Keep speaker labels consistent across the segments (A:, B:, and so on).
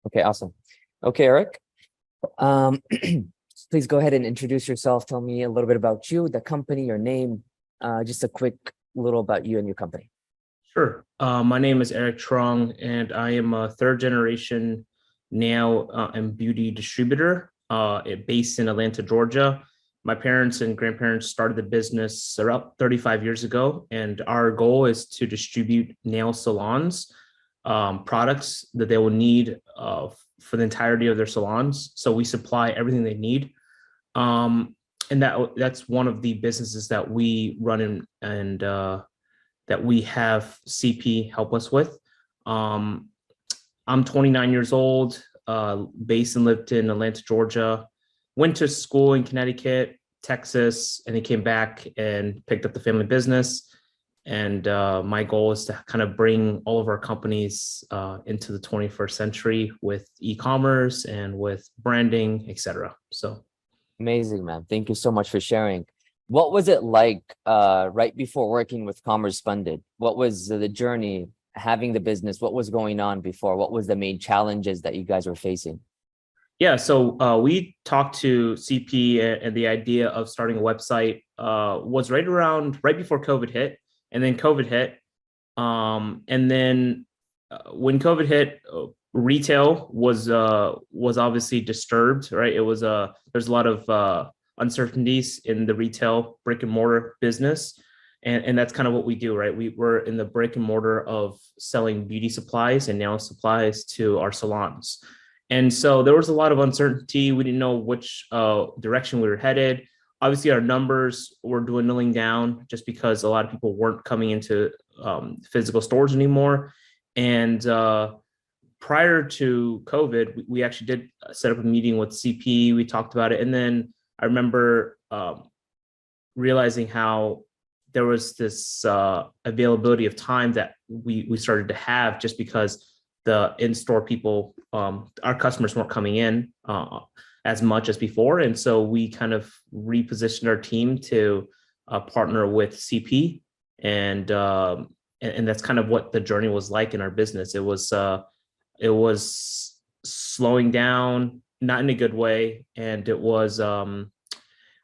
A: Okay, awesome. Okay, Eric. Um, please go ahead and introduce yourself. Tell me a little bit about you, the company, your name, just a quick little about you and your company.
B: Sure. My name is Eric Truong, and I am a third generation nail and beauty distributor based in Atlanta, Georgia. My parents and grandparents started the business about 35 years ago, and our goal is to distribute nail salons products that they will need for the entirety of their salons. So we supply everything they need. Um, and that's one of the businesses that we run and that we have CP help us with. Um, I'm 29 years old, based and lived in Atlanta, Georgia. Went to school in Connecticut, Texas, and then came back and picked up the family business. And my goal is to kind of bring all of our companies into the 21st century with e-commerce and with branding, etc. So
A: Amazing, man. Thank you so much for sharing. What was it like right before working with Commerce Funded? What was the journey having the business? What was going on before? What was the main challenges that you guys were facing?
B: yeah, so we talked to CP, and the idea of starting a website was right before COVID hit, and then COVID hit, and then when COVID hit, retail was obviously disturbed, right? It was there's a lot of uncertainties in the retail brick and mortar business, and that's kind of what we do, right? We were in the brick and mortar of selling beauty supplies and nail supplies to our salons. And so there was a lot of uncertainty. We didn't know which direction we were headed. Obviously, our numbers were dwindling down just because a lot of people weren't coming into physical stores anymore. And prior to COVID, we actually did set up a meeting with CP. We talked about it. And then I remember realizing how there was this availability of time that we started to have just because the in-store people, our customers weren't coming in as much as before. And so we kind of repositioned our team to partner with CP. And that's kind of what the journey was like in our business. It was slowing down, not in a good way. And it was,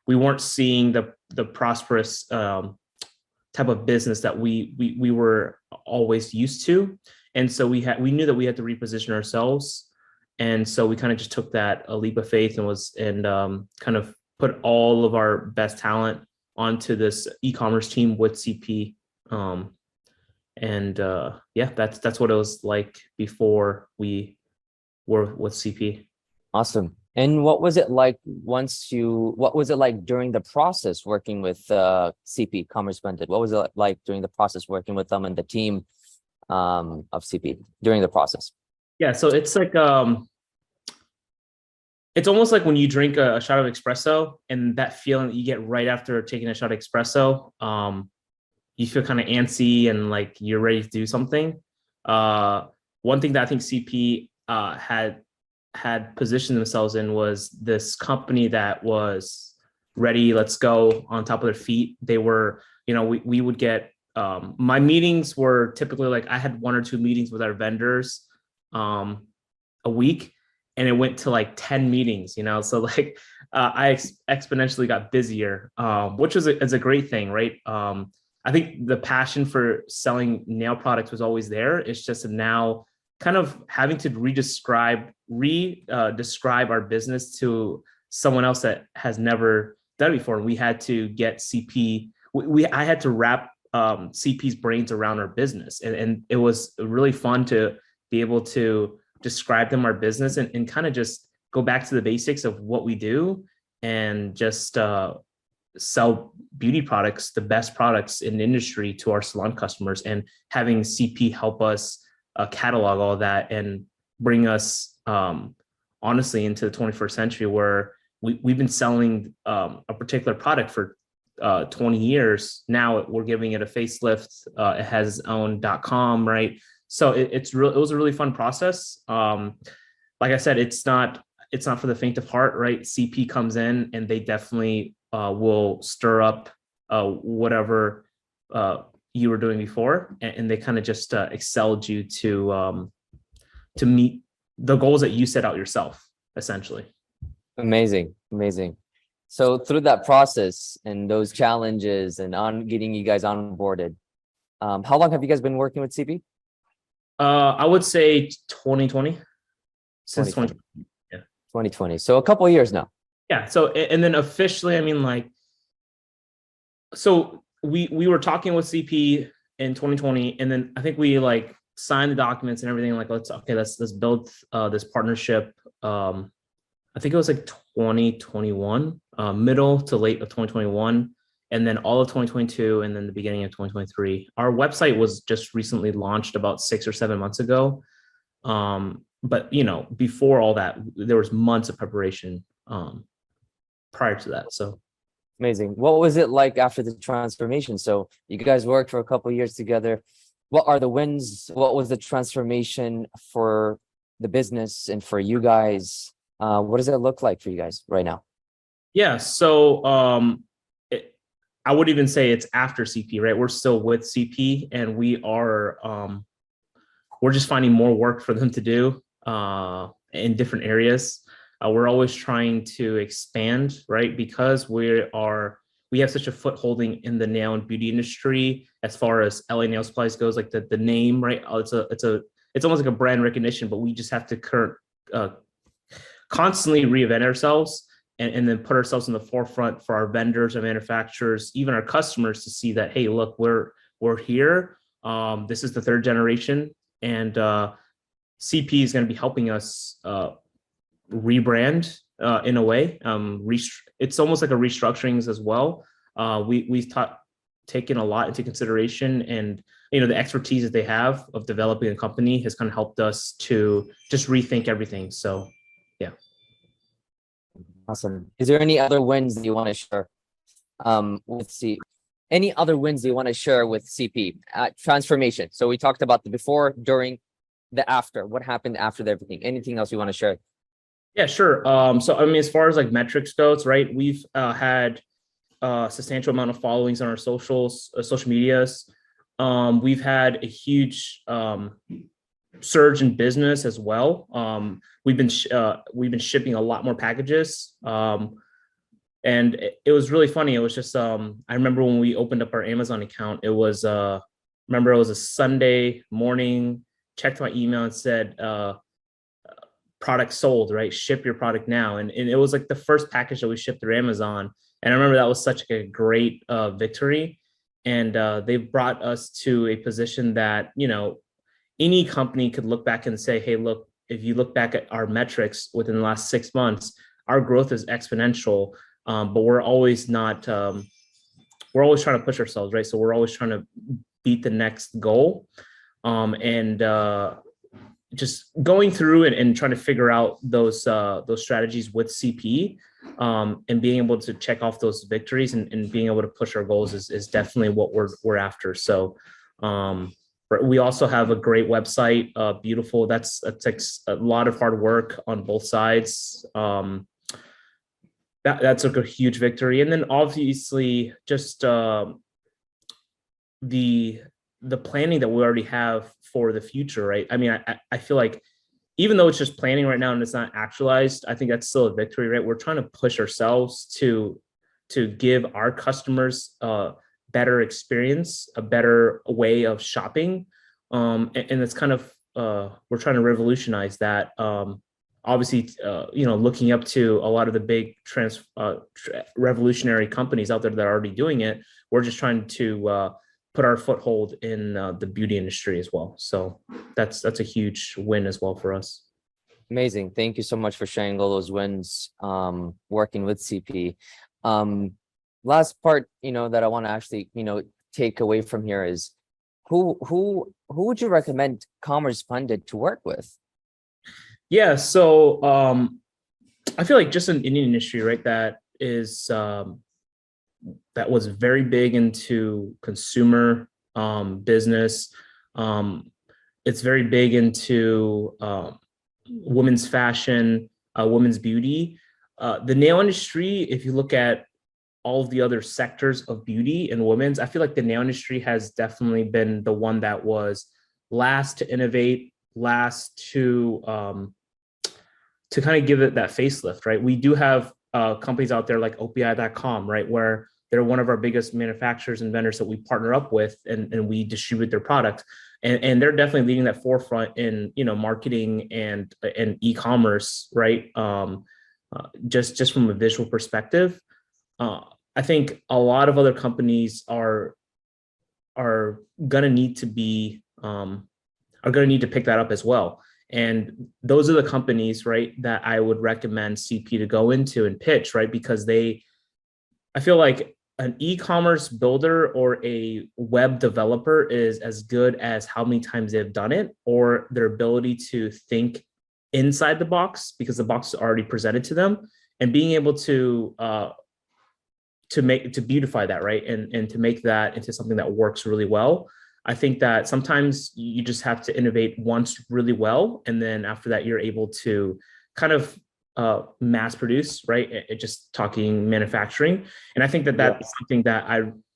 B: we weren't seeing the prosperous type of business that we were always used to. And so we knew that we had to reposition ourselves. And so we kind of just took that a leap of faith and kind of put all of our best talent onto this e-commerce team with CP. Yeah, that's what it was like before we were with CP.
A: Awesome. And what was it like what was it like during the process working with CP, Commerce Funded? What was it like during the process working with them and the team of CP during the process?
B: Yeah, so it's almost like when you drink a shot of espresso and that feeling that you get right after taking a shot of espresso. You feel kind of antsy and like you're ready to do something. One thing that I think CP had positioned themselves in was this company that was ready, let's go, on top of their feet. They were, we would get, my meetings were typically like, I had 1 or 2 meetings with our vendors a week, and it went to like 10 meetings, so like I exponentially got busier, which is a great thing, right? I think the passion for selling nail products was always there. It's just now kind of having to describe our business to someone else that has never done it before. And we had to get CP. I had to wrap CP's brains around our business, and it was really fun to be able to describe them our business and kind of just go back to the basics of what we do and just sell beauty products, the best products in the industry, to our salon customers, and having CP help us catalog all that and bring us honestly into the 21st century, where we've been selling a particular product for 20 years. Now we're giving it a facelift. It has its own .com, right? So it was a really fun process. Like I said, it's not for the faint of heart, right? CP comes in and they definitely will stir up whatever you were doing before, and they kind of just excelled you to meet the goals that you set out yourself, essentially.
A: Amazing, amazing. So through that process and those challenges and on getting you guys onboarded, how long have you guys been working with CP?
B: I would say 2020, since
A: 2020.
B: 2020. Yeah.
A: 2020. So a couple of years now.
B: Yeah. So, and then officially, I mean, like, so we were talking with CP in 2020, and then I think we like signed the documents and everything. Like, let's build this partnership. I think it was like 2021, middle to late of 2021, and then all of 2022, and then the beginning of 2023. Our website was just recently launched about 6 or 7 months ago. But before all that, there was months of preparation prior to that. So
A: Amazing. What was it like after the transformation? So you guys worked for a couple of years together. What are the wins? What was the transformation for the business and for you guys? What does it look like for you guys right now?
B: yeah, so I would even say it's after CP, right? We're still with CP, and we're just finding more work for them to do in different areas. We're always trying to expand, right? Because we have such a footholding in the nail and beauty industry as far as LA Nail Supplies goes, like the name, right? It's almost like a brand recognition, but we just have to constantly reinvent ourselves and then put ourselves in the forefront for our vendors, our manufacturers, even our customers to see that, hey, look, we're here. This is the third generation, and CP is going to be helping us rebrand in a way. It's almost like a restructuring as well. We've taken a lot into consideration, and the expertise that they have of developing a company has kind of helped us to just rethink everything. So yeah.
A: Awesome. Is there any other wins that you want to share with C? Any other wins you want to share with CP transformation? So we talked about the before, during, the after. What happened after everything? Anything else you want to share?
B: Yeah, sure. So I mean, as far as like metrics goes, right? We've had a substantial amount of followings on our social medias. We've had a huge surge in business as well. We've been shipping a lot more packages. And it was really funny. It was just I remember when we opened up our Amazon account, it was a Sunday morning, checked my email and said product sold, right? Ship your product now. And it was like the first package that we shipped through Amazon. And I remember that was such a great victory. And they brought us to a position that, any company could look back and say, hey, look, if you look back at our metrics within the last 6 months, our growth is exponential. But we're always trying to push ourselves, right? So we're always trying to beat the next goal. And just going through and trying to figure out those strategies with CP, and being able to check off those victories and being able to push our goals is definitely what we're after. So we also have a great website, beautiful. That takes a lot of hard work on both sides. That's a huge victory. And then obviously just the planning that we already have for the future, right? I mean, I feel like even though it's just planning right now and it's not actualized, I think that's still a victory, right? We're trying to push ourselves to give our customers a better experience, a better way of shopping. And it's kind of, we're trying to revolutionize that. Obviously, looking up to a lot of the big revolutionary companies out there that are already doing it. We're just trying to put our foothold in the beauty industry as well. So that's a huge win as well for us.
A: Amazing. Thank you so much for sharing all those wins working with CP. Last part, that I want to actually, take away from here is who would you recommend Commerce Pundit to work with?
B: Yeah, so I feel like just an Indian industry, right, that was very big into consumer business. It's very big into women's fashion, women's beauty. The nail industry, if you look at all of the other sectors of beauty and women's, I feel like the nail industry has definitely been the one that was last to innovate, last to to kind of give it that facelift, right? We do have companies out there like OPI.com, right, where they're one of our biggest manufacturers and vendors that we partner up with, and we distribute their product. And they're definitely leading that forefront in, you know, marketing and e-commerce, right? Just from a visual perspective. I think a lot of other companies are gonna need to be are gonna need to pick that up as well. And those are the companies, right, that I would recommend CP to go into and pitch, right? Because I feel like an e-commerce builder or a web developer is as good as how many times they've done it, or their ability to think inside the box, because the box is already presented to them, and being able to beautify that, right, and to make that into something that works really well. I think that sometimes you just have to innovate once really well, and then after that, you're able to kind of mass produce, right? Just talking manufacturing. And I think that that's something that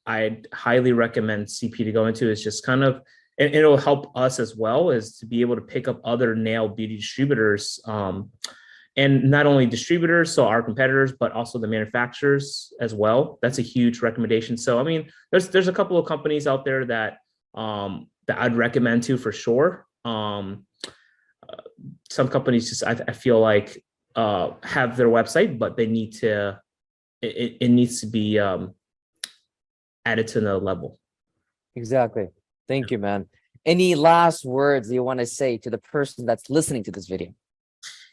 B: I highly recommend CP to go into, is just kind of, and it'll help us as well, is to be able to pick up other nail beauty distributors, and not only distributors, so our competitors, but also the manufacturers as well. That's a huge recommendation. So, I mean, there's a couple of companies out there that that I'd recommend to for sure. Some companies just, I feel like, have their website, but they need to, it needs to be added to another level.
A: Exactly. Thank you, man. Any last words you want to say to the person that's listening to this video?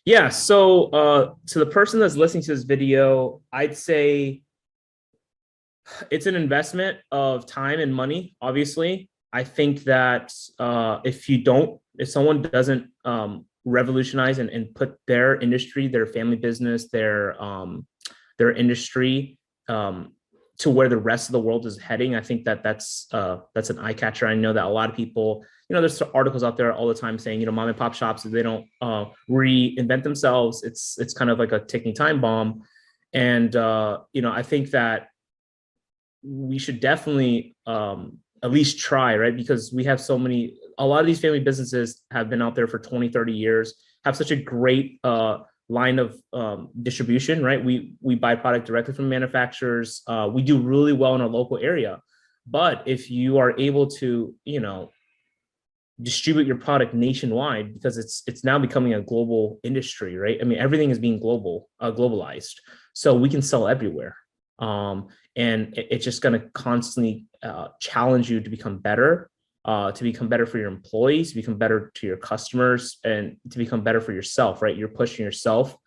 B: Yeah. So to the person that's listening to this video, I'd say it's an investment of time and money, obviously. I think that if someone doesn't revolutionize and put their industry, their family business, their industry to where the rest of the world is heading, I think that that's an eye catcher. I know that a lot of people, you know, there's articles out there all the time saying, you know, mom and pop shops, if they don't reinvent themselves, it's kind of like a ticking time bomb. And you know, I think that we should definitely at least try, right? Because we have a lot of these family businesses have been out there for 20, 30 years, have such a great line of distribution, right? We buy product directly from manufacturers. We do really well in our local area. But if you are able to, you know, distribute your product nationwide, because it's now becoming a global industry, right? I mean, everything is being globalized. So we can sell everywhere. And it's just going to constantly challenge you to become better for your employees, to become better to your customers, and to become better for yourself, right? You're pushing yourself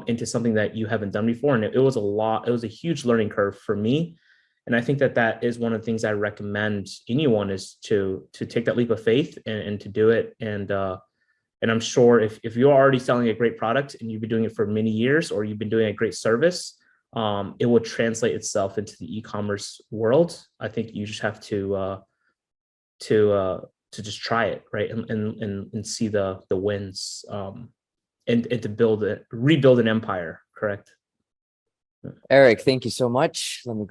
B: into something that you haven't done before. And it was a huge learning curve for me. And I think that is one of the things I recommend anyone, is to take that leap of faith and to do it. And I'm sure if you're already selling a great product and you've been doing it for many years, or you've been doing a great service, it will translate itself into the e-commerce world. I think you just have to just try it, right, and see the wins, and to rebuild an empire. Correct.
A: Eric, thank you so much. Let me